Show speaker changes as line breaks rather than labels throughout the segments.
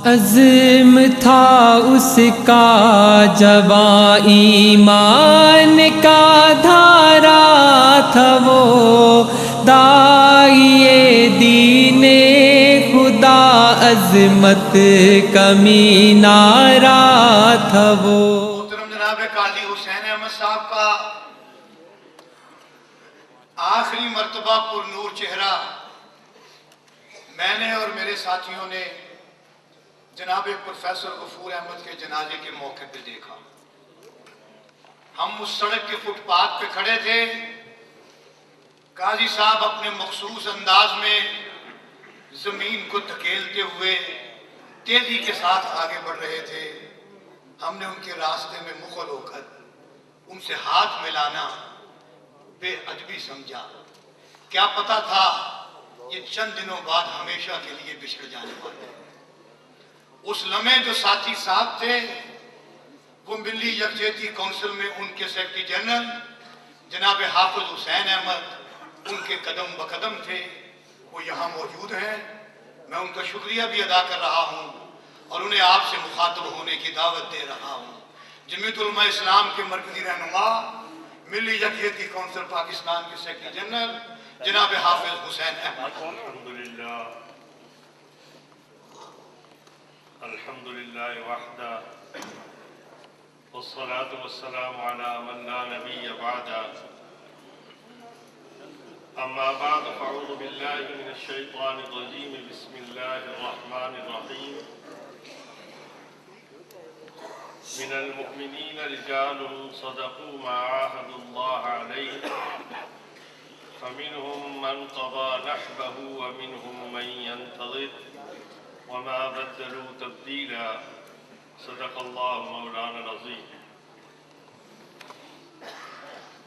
عزم تھا اس کا جواں ایمان کا دھارا تھا وہ، داعیے دین خدا عظمت کا مینارہ تھا وہ۔
محترم جناب قاضی حسین احمد صاحب کا آخری مرتبہ پر نور چہرہ میں نے اور میرے ساتھیوں نے جناب پروفیسر غفور احمد کے جنازے کے موقع پہ دیکھا۔ ہم اس سڑک کے فٹ پاتھ پہ کھڑے تھے، قاضی صاحب اپنے مخصوص انداز میں زمین کو دھکیلتے ہوئے تیزی کے ساتھ آگے بڑھ رہے تھے۔ ہم نے ان کے راستے میں مخل ہو کر ان سے ہاتھ ملانا بے ادبی سمجھا۔ کیا پتا تھا یہ چند دنوں بعد ہمیشہ کے لیے بچھڑ جانے والے۔ اس لمحے جو ساتھی صاحب تھے وہ ملی یکجہتی کونسل میں ان کے سیکرٹری جنرل جناب حافظ حسین احمد ان کے قدم بقدم تھے، وہ یہاں موجود ہیں۔ میں ان کا شکریہ بھی ادا کر رہا ہوں اور انہیں آپ سے مخاطب ہونے کی دعوت دے رہا ہوں۔ جمعیت علماء اسلام کے مرکزی رہنما، ملی یکجہتی کونسل پاکستان کے سیکرٹری جنرل جناب حافظ حسین احمد۔
الحمدللہ وحدہ والصلاة والسلام علی من لا نبی بعد، اما بعد فاعوذ باللہ من الشیطان الرجیم، بسم اللہ الرحمن الرحیم۔ من المؤمنین رجال صدقوا ما عاهدوا اللہ علیہ، فمنهم من قضى نحبه ومنهم من ينتظر وما بدلوا تبدیلا، صدق اللہ مولانا العظیم۔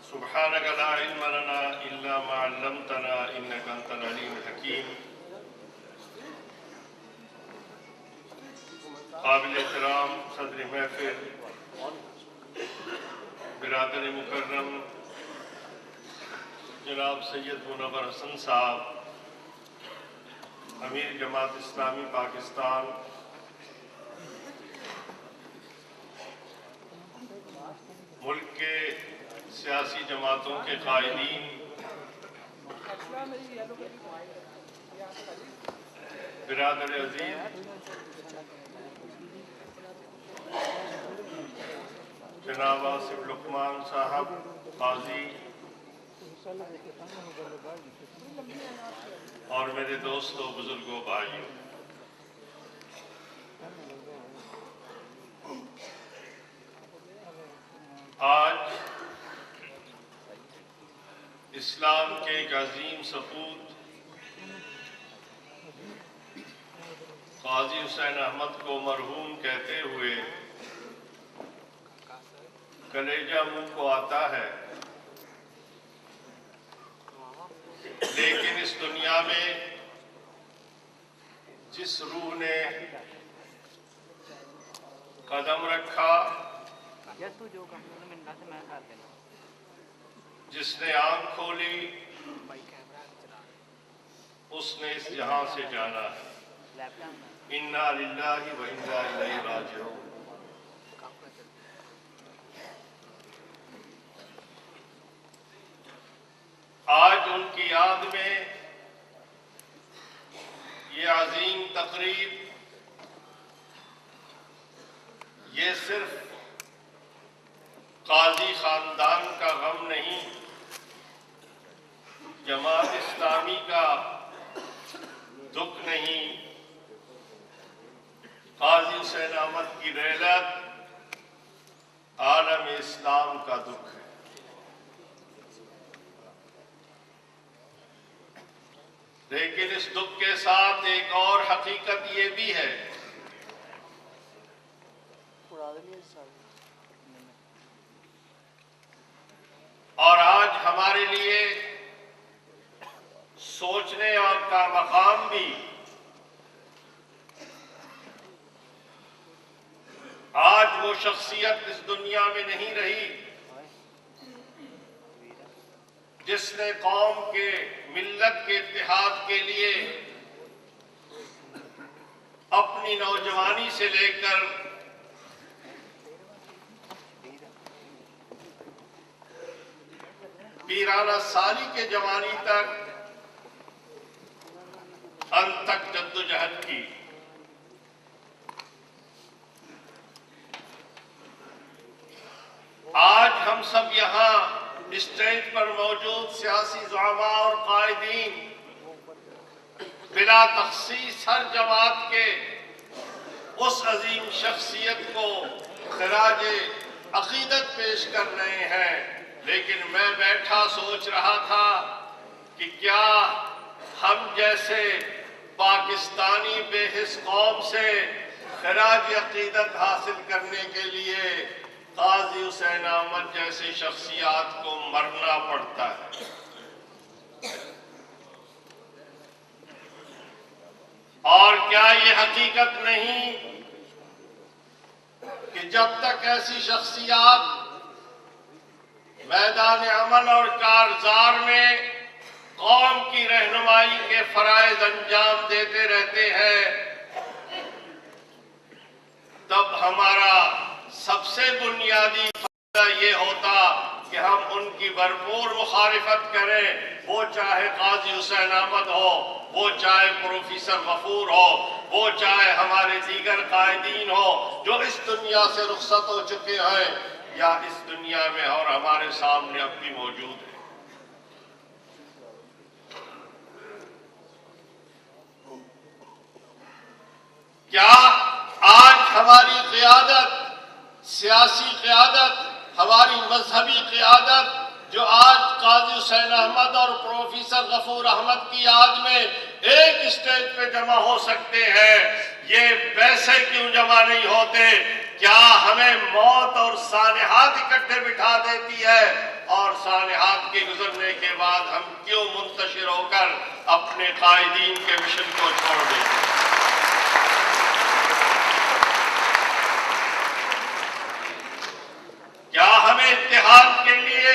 سبحانک لا علم لنا الا ما علمتنا انک انت العلیم الحکیم۔ قابل احترام صدر محفل، برادر مکرم جناب سید منور حسن صاحب، امیر جماعت اسلامی پاکستان، ملک کے سیاسی جماعتوں کے قائدین، برادر عزیز، جناب آصف لقمان صاحب قاضی، اور میرے دوستوں، بزرگوں، بھائیوں، آج اسلام کے ایک عظیم سپوت قاضی حسین احمد کو مرحوم کہتے ہوئے کلیجہ منہ کو آتا ہے، لیکن اس دنیا میں جس روح نے قدم رکھا، جس نے آنکھ کھولی، اس نے اس جہاں سے جانا ہے۔ انا للہ و انا الیہ راجعون۔ آج ان کی یاد میں یہ عظیم تقریب، یہ صرف قاضی خاندان کا غم نہیں، جماعت اسلامی کا دکھ نہیں، قاضی حسین احمد کی رحلت عالم اسلام کا دکھ ہے۔ لیکن اس دکھ کے ساتھ ایک اور حقیقت یہ بھی ہے، اور آج ہمارے لیے سوچنے اور کا مقام بھی، آج وہ شخصیت اس دنیا میں نہیں رہی جس نے قوم کے، ملت کے اتحاد کے لیے اپنی نوجوانی سے لے کر پیرانہ سالی کے جوانی تک انتھک جدوجہد کی. آج ہم سب یہاں اسٹیج پر موجود سیاسی زعماء اور قائدین بلا تخصیص ہر جماعت کے اس عظیم شخصیت کو خراج عقیدت پیش کر رہے ہیں، لیکن میں بیٹھا سوچ رہا تھا کہ کیا ہم جیسے پاکستانی بے حس قوم سے خراج عقیدت حاصل کرنے کے لیے قاضی حسین احمد جیسے شخصیات کو مرنا پڑتا ہے. اور کیا یہ حقیقت نہیں کہ جب تک ایسی شخصیات میدان عمل اور کارزار میں قوم کی رہنمائی کے فرائض انجام دیتے رہتے ہیں، تب ہمارا سب سے بنیادی فائدہ یہ ہوتا کہ ہم ان کی بھرپور مخالفت کریں، وہ چاہے قاضی حسین احمد ہو، وہ چاہے پروفیسر غفور ہو، وہ چاہے ہمارے دیگر قائدین ہو جو اس دنیا سے رخصت ہو چکے ہیں یا اس دنیا میں اور ہمارے سامنے اب بھی موجود ہیں. کیا آج ہماری قیادت، سیاسی قیادت، ہماری مذہبی قیادت جو آج قاضی حسین احمد اور پروفیسر غفور احمد کی یاد میں ایک اسٹیج پہ جمع ہو سکتے ہیں، یہ ویسے کیوں جمع نہیں ہوتے؟ کیا ہمیں موت اور سانحات اکٹھے بٹھا دیتی ہے اور سانحات کے گزرنے کے بعد ہم کیوں منتشر ہو کر اپنے قائدین کے مشن کو چھوڑ دیتے ہیں؟ کیا ہمیں اتحاد کے لیے،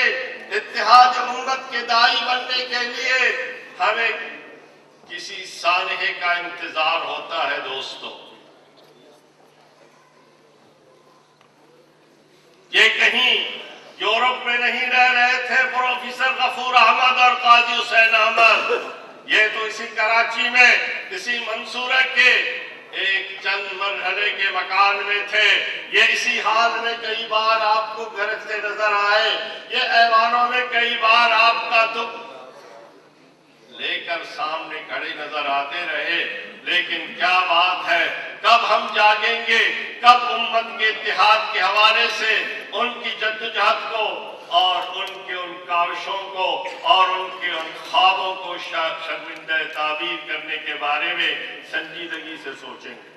اتحاد امت کے داعی بننے کے لیے ہمیں کسی سانحے کا انتظار ہوتا ہے؟ دوستو، یہ کہیں یورپ میں نہیں رہ رہے تھے پروفیسر غفور احمد اور قاضی حسین احمد، یہ تو اسی کراچی میں اسی منصورہ کے ایک چند مرحلے کے مکان میں تھے. یہ اسی حال میں کئی بار آپ کو گرجتے نظر آئے، یہ ایوانوں میں کئی بار آپ کا دکھ لے کر سامنے کھڑے نظر آتے رہے. لیکن کیا بات ہے، کب ہم جاگیں گے، کب امت کے اتحاد کے حوالے سے ان کی جدوجہد کو اور ان کے ان کاوشوں کو اور ان کے ان خوابوں کو شرمندہ تعبیر کرنے کے بارے میں سنجیدگی سے سوچیں گے؟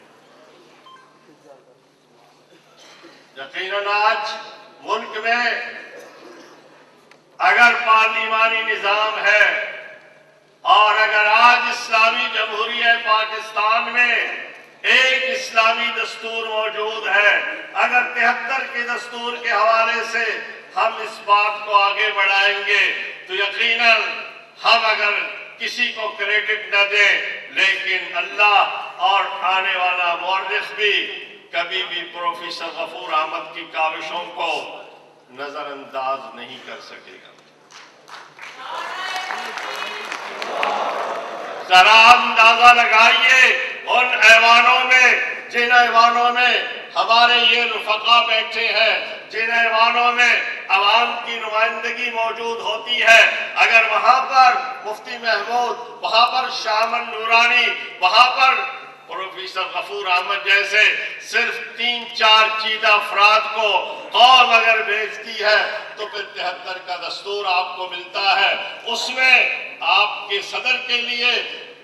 یقیناً آج ملک میں اگر پارلیمانی نظام ہے اور اگر آج اسلامی جمہوریہ پاکستان میں ایک اسلامی دستور موجود ہے، اگر 73 کے دستور کے حوالے سے ہم اس بات کو آگے بڑھائیں گے تو یقیناً ہم اگر کسی کو کریڈٹ نہ دیں لیکن اللہ اور آنے والا مورخ بھی کبھی بھی پروفیسر غفور احمد کی کاوشوں کو نظر انداز نہیں کر سکے گا. ذرا اندازہ لگائیے ان ایوانوں میں، جن ایوانوں میں ہمارے یہ رفقا بیٹھے ہیں، جن ایوانوں میں عوام کی نمائندگی موجود ہوتی ہے، اگر وہاں پر مفتی محمود، وہاں پر شاہ امن نورانی، وہاں پر پروفیسر غفور احمد جیسے صرف 3-4 چیدہ افراد کو قوم اگر بھیجتی ہے تو پھر 73 کا دستور آپ کو ملتا ہے. اس میں آپ کے صدر کے لیے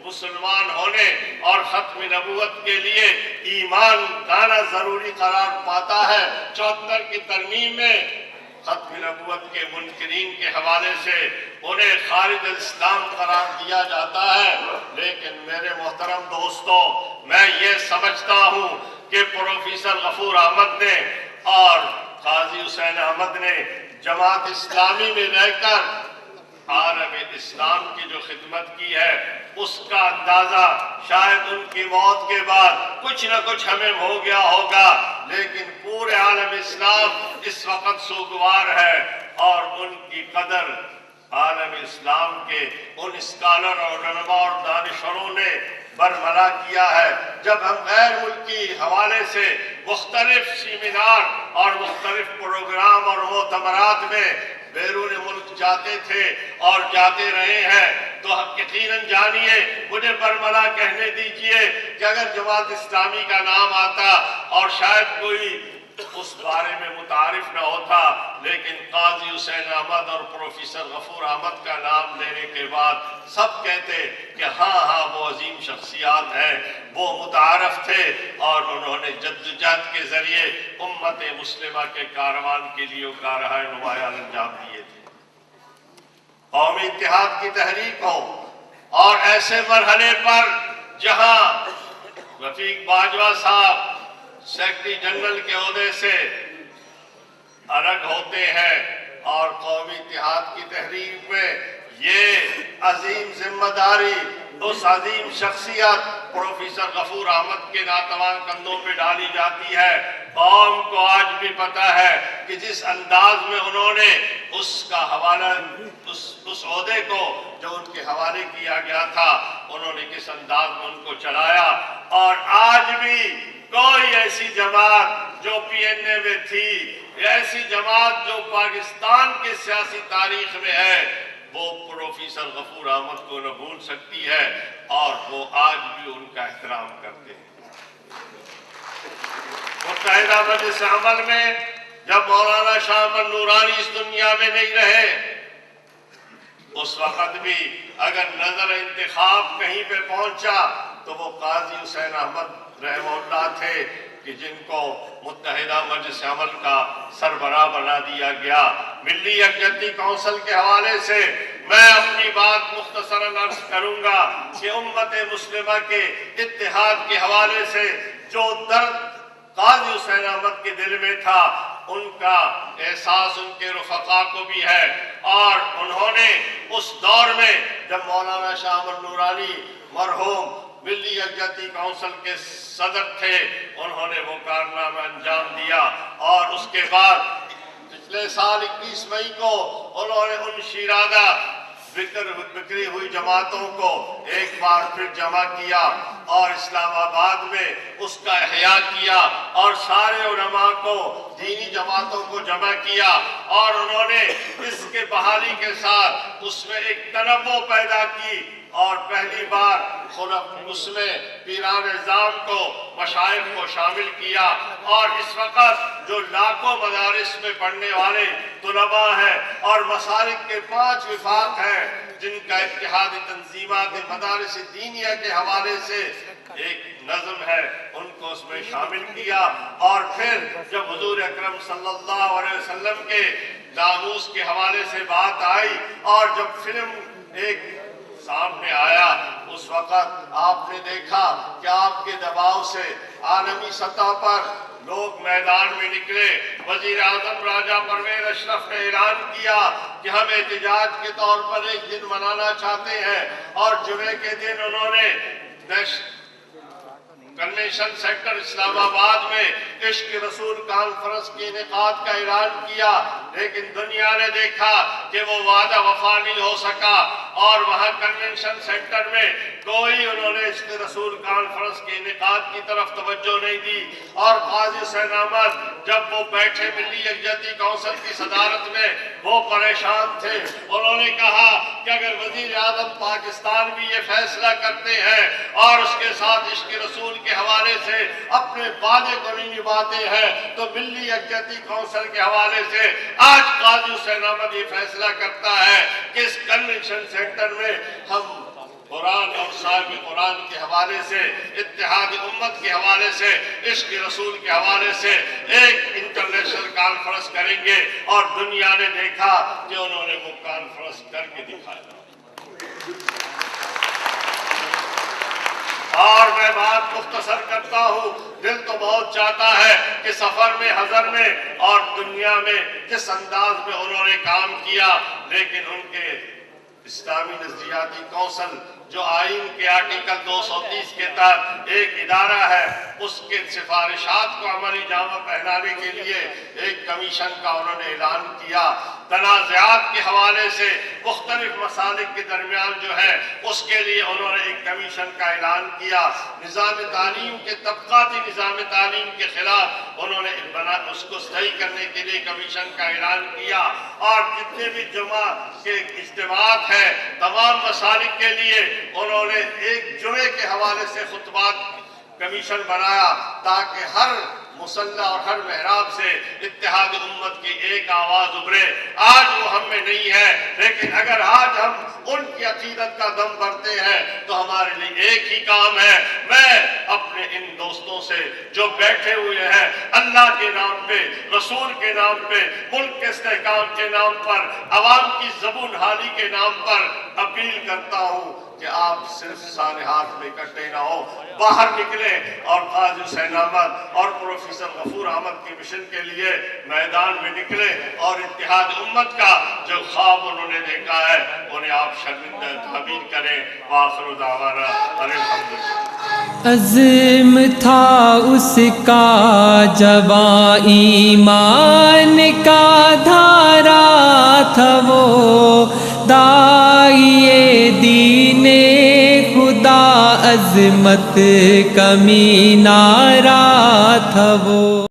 مسلمان ہونے اور ختم نبوت کے لیے ایمان لانا ضروری قرار پاتا ہے. 74 کی ترمیم میں ختم نبوت کے منکرین کے حوالے سے انہیں خارج الاسلام قرار دیا جاتا ہے. لیکن میرے محترم دوستو، میں یہ سمجھتا ہوں کہ پروفیسر غفور احمد نے اور قاضی حسین احمد نے جماعت اسلامی میں رہ کر عالم اسلام کی جو خدمت کی ہے اس کا اندازہ شاید ان کی موت کے بعد کچھ نہ کچھ ہمیں ہو گیا ہوگا، لیکن پورے عالم اسلام اس وقت سوگوار ہے، اور ان کی قدر عالم اسلام کے ان اسکالر اور علماء اور دانشوروں نے برملا کیا ہے۔ جب ہم غیر ملکی حوالے سے مختلف سیمینار اور مختلف پروگرام اور مؤتمرات میں بیرون ملک جاتے تھے اور جاتے رہے ہیں، تو ہم یقیناً جانیے، مجھے برملا کہنے دیجئے کہ اگر جماعت اسلامی کا نام آتا اور شاید کوئی اس بارے میں متعارف نہ ہوتا، لیکن قاضی حسین احمد اور پروفیسر غفور احمد کا نام لینے کے بعد سب کہتے کہ ہاں وہ عظیم شخصیات ہیں، وہ متعارف تھے اور انہوں نے جدوجہد کے ذریعے امت مسلمہ کے کاروان کے لیے کارہائے نمایاں انجام دیے تھے۔ قومی اتحاد کی تحریک ہو، اور ایسے مرحلے پر جہاں رفیق باجوہ صاحب سیکرٹری جنرل کے عہدے سے الگ ہوتے ہیں، اور قومی اتحاد کی تحریک میں یہ عظیم ذمہ داری اس عظیم شخصیت پروفیسر غفور احمد کے ناتوان کندھوں پہ ڈالی جاتی ہے۔ قوم کو آج بھی پتہ ہے کہ جس انداز میں انہوں نے اس کا حوالہ، اس عہدے کو جو ان کے حوالے کیا گیا تھا، انہوں نے کس انداز میں ان کو چلایا، اور آج بھی کوئی ایسی جماعت جو پی این اے میں تھی، ایسی جماعت جو پاکستان کے سیاسی تاریخ میں ہے، وہ پروفیسر غفور احمد کو نہ بھول سکتی ہے، اور وہ آج بھی ان کا احترام کرتے ہیں۔ متحدہ مجلس عمل میں جب مولانا شاہ احمد نورانی اس دنیا میں نہیں رہے، اس وقت بھی اگر نظر انتخاب کہیں پہ پہنچا تو وہ قاضی حسین احمد رحمہ اللہ تھے کہ جن کو متحدہ مجلس عمل کا سربراہ بنا دیا گیا۔ ملی یکجہتی کونسل کے حوالے سے میں اپنی بات مختصراً عرض کروں گا کہ امت مسلمہ کے اتحاد کے حوالے سے جو درد قاضی حسین احمد کے دل میں تھا، ان کا احساس ان کے رفقا کو بھی ہے، اور انہوں نے اس دور میں جب مولانا شاہ احمد نورانی مرحوم ملی یکجہتی کونسل کے صدر تھے، انہوں نے وہ کارنامہ انجام دیا، اور اس کے بعد پچھلے سال 21 مئی کو انہوں نے ان شیرازہ بکھری ہوئی جماعتوں کو ایک بار پھر جمع کیا، اور اسلام آباد میں اس کا احیاء کیا، اور سارے علماء کو، دینی جماعتوں کو جمع کیا، اور انہوں نے اس کے بحالی کے ساتھ اس میں ایک تنوع پیدا کی، اور پہلی بار اس میں پیران نظام کو، مشائخ کو شامل کیا، اور اس وقت جو لاکھوں مدارس میں پڑھنے والے طلباء ہیں اور مسالک کے 5 وفاق ہیں جن کا اتحادی تنظیمات مدارس دینیہ کے حوالے سے ایک نظم ہے، ان کو اس میں شامل کیا، اور پھر جب حضور اکرم صلی اللہ علیہ وسلم کے ناموس کے حوالے سے بات آئی، اور جب فلم ایک سامنے آیا، اس وقت آپ نے دیکھا کہ آپ کے دباؤ سے عالمی سطح پر لوگ میدان میں نکلے۔ وزیر اعظم راجہ پرویز اشرف نے اعلان کیا کہ ہم احتجاج کے طور پر ایک دن منانا چاہتے ہیں، اور جمعے کے دن انہوں نے کنونشن سینٹر اسلام آباد میں عشق رسول کانفرنس کے انعقاد کا اعلان کیا، لیکن دنیا نے دیکھا کہ وہ وعدہ وفا نہیں ہو سکا، اور وہاں کنونشن سینٹر میں کوئی انہوں نے عشق رسول کانفرنس کے انعقاد کی طرف توجہ نہیں دی، اور قاضی حسین احمد جب وہ بیٹھے ملی یکجہتی کونسل کی صدارت میں، وہ پریشان تھے۔ انہوں نے کہا کہ اگر وزیر اعظم پاکستان بھی یہ فیصلہ کرتے ہیں اور اس کے ساتھ عشق رسول کے حوالے سے اپنے وعدے کو نہیں نبھاتے ہیں، تو ملی یکجہتی کونسل کے حوالے سے آج قاضی حسین احمد یہ فیصلہ کرتا ہے کہ اس کنونشن سینٹر میں ہم قرآن اور صاحب قرآن کے حوالے سے، اتحاد امت کے حوالے سے، عشق رسول کے حوالے سے ایک انٹرنیشنل کانفرنس کریں گے، اور دنیا نے دیکھا کہ انہوں نے وہ کانفرنس کر کے دکھایا۔ اور میں بات مختصر کرتا ہوں، دل تو بہت چاہتا ہے کہ سفر میں، حضر میں اور دنیا میں جس انداز میں انہوں نے کام کیا، لیکن ان کے اسلامی نظریاتی کونسل جو آئین کے آرٹیکل 230 کے تحت ایک ادارہ ہے، اس کے سفارشات کو عملی جامہ پہنانے کے لیے ایک کمیشن کا انہوں نے اعلان کیا۔ تنازعات کے حوالے سے مختلف مسالک کے درمیان جو ہے اس کے لیے انہوں نے ایک کمیشن کا اعلان کیا۔ نظام تعلیم کے طبقاتی نظام تعلیم کے خلاف انہوں نے اس کو صحیح کرنے کے لیے کمیشن کا اعلان کیا، اور جتنے بھی جمعہ کے اجتماعات ہیں تمام مسالک کے لیے انہوں نے ایک جمعے کے حوالے سے خطبات کمیشن بنایا تاکہ ہر مسلح اور ہر محراب سے اتحاد امت کی ایک آواز ابھرے۔ آج وہ ہم میں نہیں ہے، لیکن اگر آج ہم ان کی عقیدت کا دم بھرتے ہیں تو ہمارے لیے ایک ہی کام ہے۔ میں اپنے ان دوستوں سے جو بیٹھے ہوئے ہیں اللہ کے نام پہ، رسول کے نام پہ، ملک کے استحکام کے نام پر، عوام کی زبون حالی کے نام پر اپیل کرتا ہوں کہ آپ صرف صالحات میں اکٹھے نہ ہو، باہر نکلیں اور قاضی حسین احمد اور پروفیسر غفور احمد کے مشن کے لیے میدان میں نکلیں، اور اتحاد امت کا جو خواب انہوں نے دیکھا ہے انہیں آپ شرمندہ تعبیر کریں۔ وآخر دعوانا الحمدللہ۔
عزم تھا اس کا جواں ایمان کا دھارا تھا وہ، داعیے دین خدا عظمت کا مینارہ تھا وہ۔